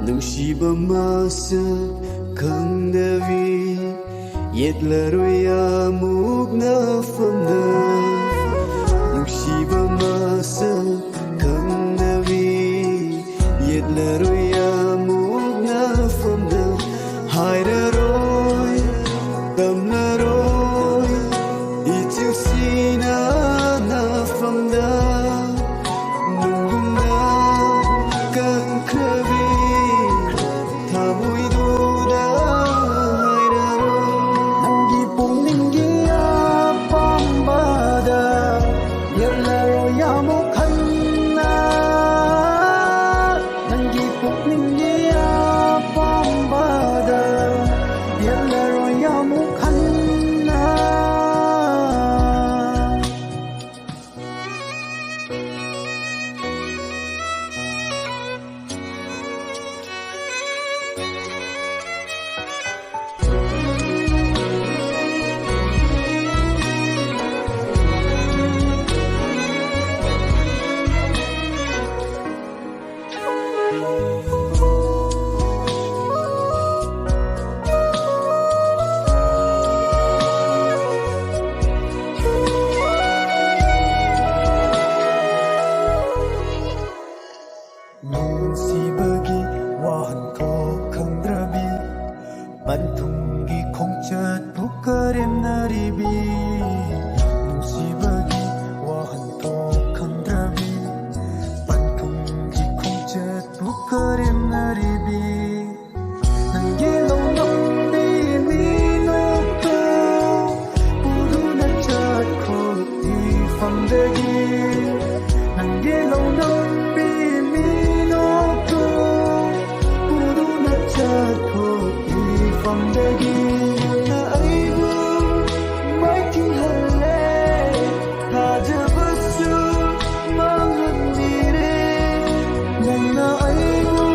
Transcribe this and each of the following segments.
Nungsiba masa khangdavi yetlaroya mugna famna Nungsiba masa khangdavi yetlaroya mugna famna Hairaroi damlaroi ichusina na famna Nungna kankravi Sibagi wahan ko khangdrabi Bantungi khongchat bukarem naribi Sibagi wahan ko khangdrabi Bantungi khongchat bukarem naribi Nangilaw nambi minokto Pudu na chat ko ifamdagi Nangilaw nambi Famdagi na aibu maiting halle tajabasu manghandire na aibu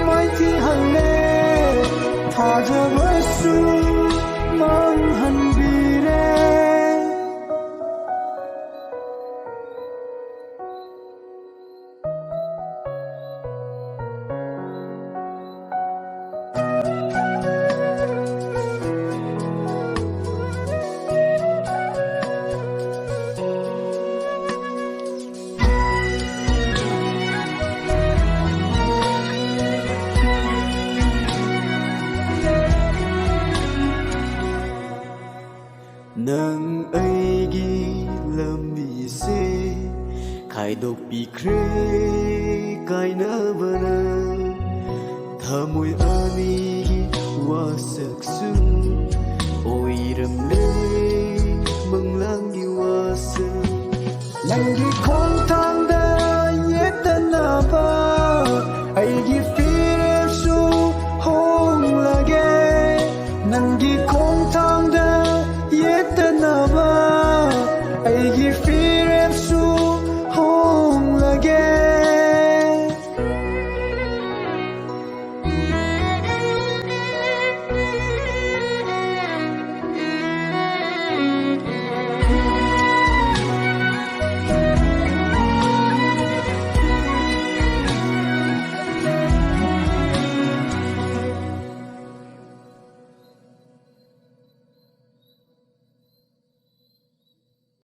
maiting halle tajabasu manghandire Nang aigi lambise khaidok pikre kaina bana thamoi ani wasaksu oiram le manglangi wasa